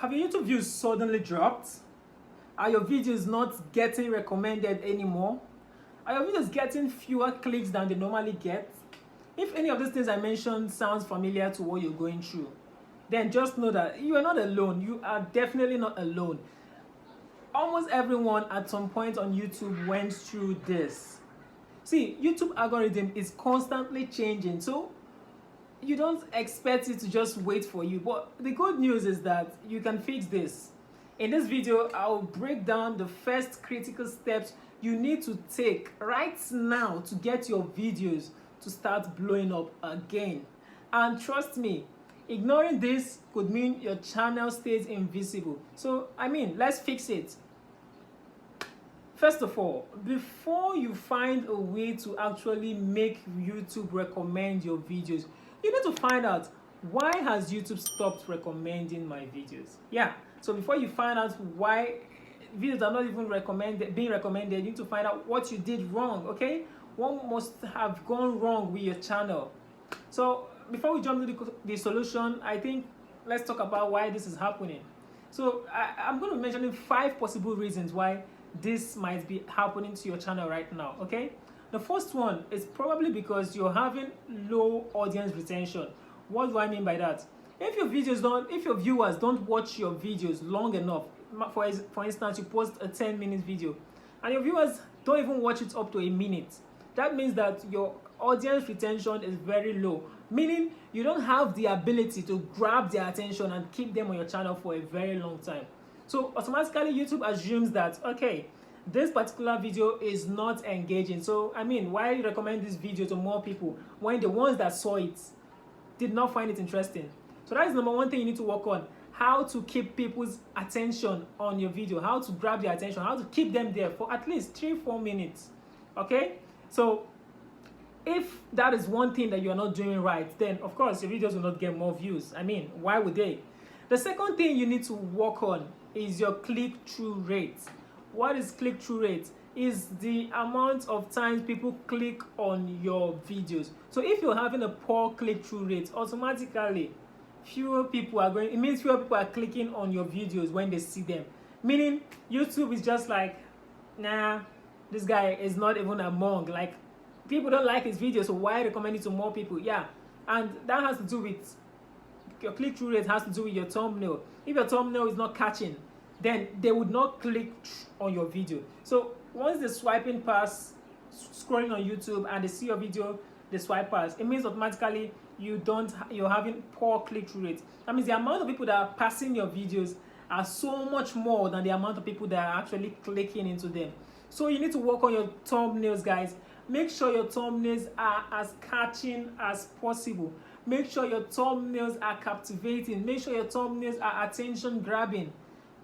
Have your YouTube views suddenly dropped? Are your videos not getting recommended anymore? Are your videos getting fewer clicks than they normally get? If any of these things I mentioned sounds familiar to what you're going through, then just know that you are not alone. You are definitely not alone. Almost everyone at some point on YouTube went through this. See, YouTube algorithm is constantly changing, so you don't expect it to just wait for you. But the good news is that you can fix this. In this video, I'll break down the first critical steps you need to take right now to get your videos to start blowing up again. And trust me, ignoring this could mean your channel stays invisible. So, let's fix it. First of all, before you find a way to actually make YouTube recommend your videos, you need to find out, why has YouTube stopped recommending my videos? Yeah, so before you find out why videos are not even being recommended, you need to find out what you did wrong, okay? What must have gone wrong with your channel? So before we jump into the solution, I think let's talk about why this is happening. So I'm going to be mentioning 5 possible reasons why this might be happening to your channel right now, okay? The first one is probably because you're having low audience retention. What do I mean by that? If your viewers don't watch your videos long enough, for instance, you post a 10-minute video and your viewers don't even watch it up to a minute, that means that your audience retention is very low, meaning you don't have the ability to grab their attention and keep them on your channel for a very long time. So automatically YouTube assumes that, okay, this particular video is not engaging. So why recommend this video to more people when the ones that saw it did not find it interesting? So that is number one thing you need to work on. How to keep people's attention on your video, how to grab their attention, how to keep them there for at least 3-4 minutes. Okay, so if that is one thing that you're not doing right, then of course your videos will not get more views. Why would they? The second thing you need to work on is your click-through rate. What is click-through rate? Is the amount of times people click on your videos. So if you're having a poor click-through rate, automatically fewer people are clicking on your videos when they see them. Meaning YouTube is just like, nah, this guy is not even among, like, people don't like his videos, so why recommend it to more people? Yeah, and that has to do with your click-through rate, has to do with your thumbnail. If your thumbnail is not catching, then they would not click on your video. So once they're swiping past, scrolling on YouTube, and they see your video, they swipe past, it means automatically you're having poor click-through rate. That means the amount of people that are passing your videos are so much more than the amount of people that are actually clicking into them. So you need to work on your thumbnails, guys. Make sure your thumbnails are as catching as possible. Make sure your thumbnails are captivating. Make sure your thumbnails are attention grabbing.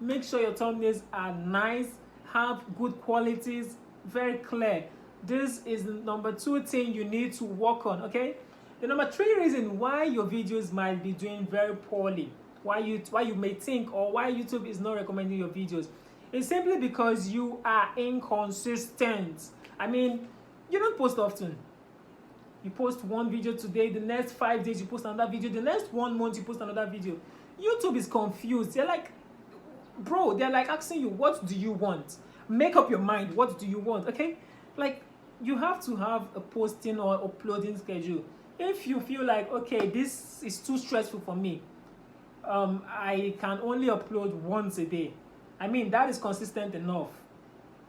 Make sure your thumbnails are nice, have good qualities, very clear. This is the number 2 thing you need to work on, okay? The number 3 reason why your videos might be doing very poorly, why you may think, or why YouTube is not recommending your videos, is simply because you are inconsistent. You don't post often. You post one video today, the next 5 days you post another video, the next 1 month you post another video. YouTube is confused. They're like, bro, they're like asking you, what do you want? Make up your mind, what do you want, okay? Like, you have to have a posting or uploading schedule. If you feel like, okay, this is too stressful for me, I can only upload once a day. That is consistent enough.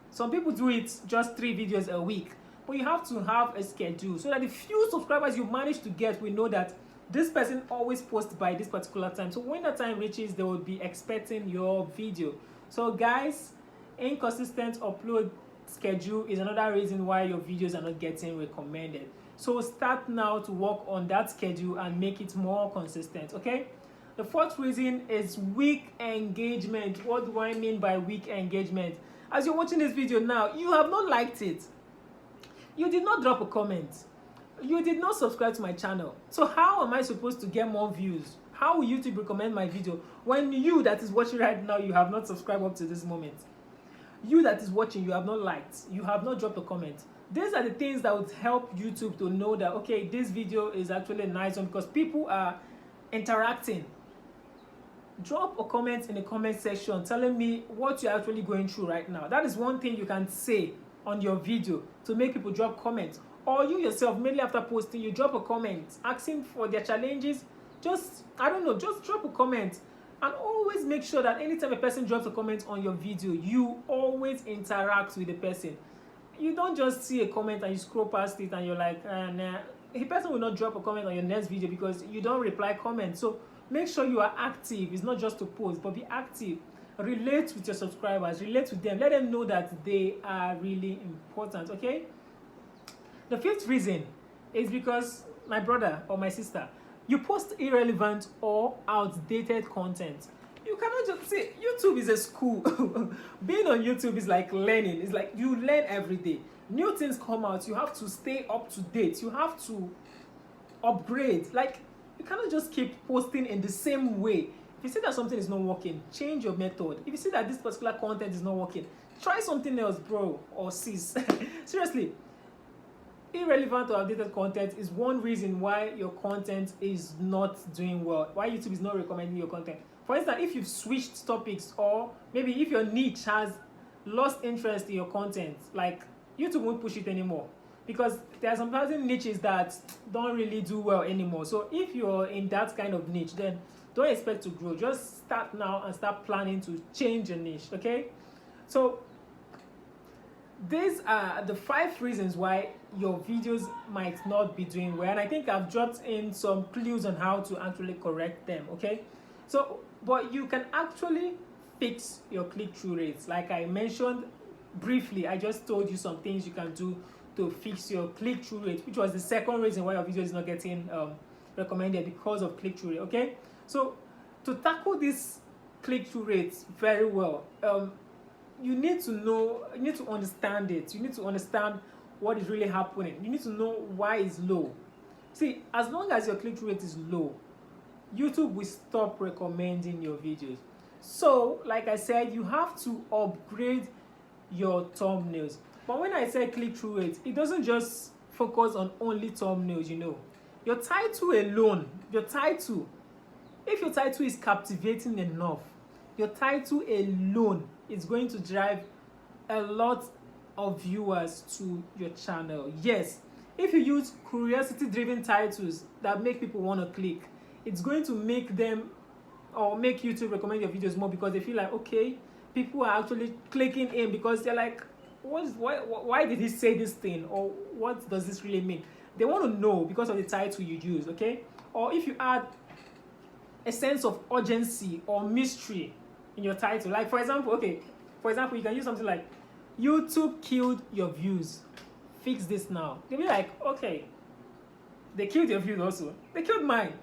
Some people do it just 3 videos a week. But you have to have a schedule so that the few subscribers you manage to get will know that this person always posts by this particular time. So when that time reaches, they will be expecting your video. So guys, inconsistent upload schedule is another reason why your videos are not getting recommended. So start now to work on that schedule and make it more consistent, okay? The 4th reason is weak engagement. What do I mean by weak engagement? As you're watching this video now, you have not liked it. You did not drop a comment. You did not subscribe to my channel. So how am I supposed to get more views? How will YouTube recommend my video when you that is watching right now, you have not subscribed up to this moment? You that is watching, you have not liked, you have not dropped a comment. These are the things that would help YouTube to know that, okay, this video is actually a nice one because people are interacting. drop a comment in the comment section telling me what you're actually going through right now. That is one thing you can say on your video to make people drop comments. Or you yourself, mainly after posting, you drop a comment asking for their challenges. Just, I don't know, just drop a comment. And always make sure that anytime a person drops a comment on your video, you always interact with the person. You don't just see a comment and you scroll past it and you're like, nah. A person will not drop a comment on your next video because you don't reply comments. So make sure you are active. It's not just to post, but be active. Relate with your subscribers, relate with them. Let them know that they are really important, okay? The fifth reason is because, my brother or my sister, you post irrelevant or outdated content. You cannot just say YouTube is a school. Being on YouTube is like learning. It's like you learn every day. New things come out. You have to stay up to date. You have to upgrade. Like, you cannot just keep posting in the same way. If you see that something is not working, change your method. If you see that this particular content is not working, try something else, bro or sis. Seriously, irrelevant or outdated content is one reason why your content is not doing well, why YouTube is not recommending your content. For instance, if you've switched topics, or maybe if your niche has lost interest in your content, like YouTube won't push it anymore, because there are some certain niches that don't really do well anymore. So if you're in that kind of niche, then don't expect to grow. Just start now and start planning to change your niche, okay? So these are the 5 reasons why your videos might not be doing well, and I think I've dropped in some clues on how to actually correct them, okay? So, but you can actually fix your click-through rates. Like I mentioned briefly, I just told you some things you can do to fix your click-through rate, which was the second reason why your video is not getting recommended, because of click-through rate, okay? So to tackle this click-through rates very well, you need to know, you need to understand it. You need to understand what is really happening. You need to know why it's low. See, as long as your click-through rate is low, YouTube will stop recommending your videos. So, like I said, you have to upgrade your thumbnails. But when I say click-through rate, it doesn't just focus on only thumbnails, you know. Your title alone, if your title is captivating enough, your title alone is going to drive a lot of viewers to your channel. Yes, if you use curiosity-driven titles that make people want to click, it's going to make them, or make YouTube recommend your videos more, because they feel like, okay, people are actually clicking in because they're like, why did he say this thing, or what does this really mean? They want to know because of the title you use, okay? Or if you add a sense of urgency or mystery in your title, like for example, you can use something like, YouTube killed your views, fix this now. They'll be like, okay, they killed your views also, they killed mine,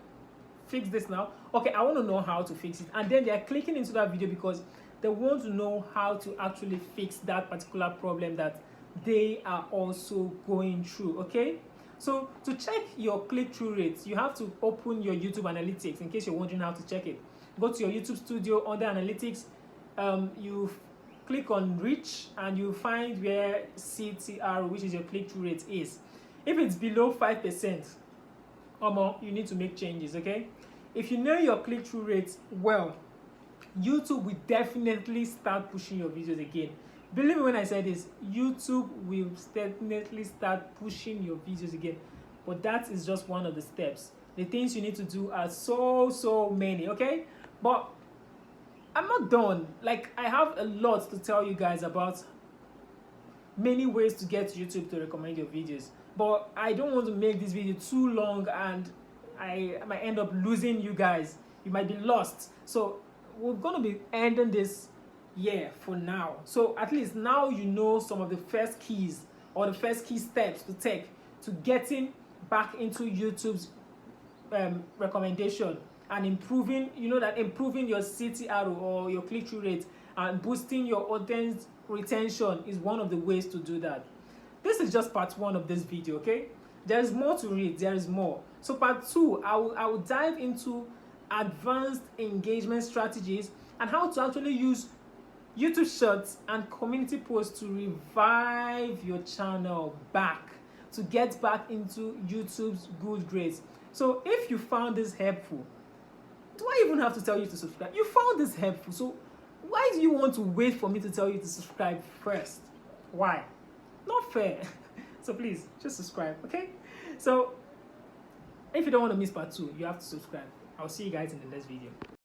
fix this now. Okay, I want to know how to fix it. And then they're clicking into that video because they want to know how to actually fix that particular problem that they are also going through, okay? So to check your click-through rates, you have to open your YouTube analytics, in case you're wondering how to check it. Go to your YouTube studio, under analytics, you click on reach, and you find where CTR, which is your click-through rate, is. If it's below 5% or more, you need to make changes, okay? If you know your click-through rates well, YouTube will definitely start pushing your videos again. Believe me when I say this, YouTube will definitely start pushing your videos again. But that is just one of the steps. The things you need to do are so many, okay? But I'm not done. Like, I have a lot to tell you guys about many ways to get YouTube to recommend your videos. But I don't want to make this video too long, and I might end up losing you guys. You might be lost. So we're going to be ending this year for now. So at least now you know some of the first keys, or the first key steps to take to getting back into YouTube's recommendation, and improving, you know, that improving your CTR, or your click-through rate, and boosting your audience retention is one of the ways to do that. This is just part 1 of this video, okay? There is more to read, there is more. So part 2, I will dive into advanced engagement strategies and how to actually use YouTube Shorts and community posts to revive your channel back, to get back into YouTube's good grades. So if you found this helpful, Do I even have to tell you to subscribe? You found this helpful, so why do you want to wait for me to tell you to subscribe first? Why? Not fair. So please, just subscribe, okay? So if you don't want to miss part 2, you have to subscribe. I'll see you guys in the next video.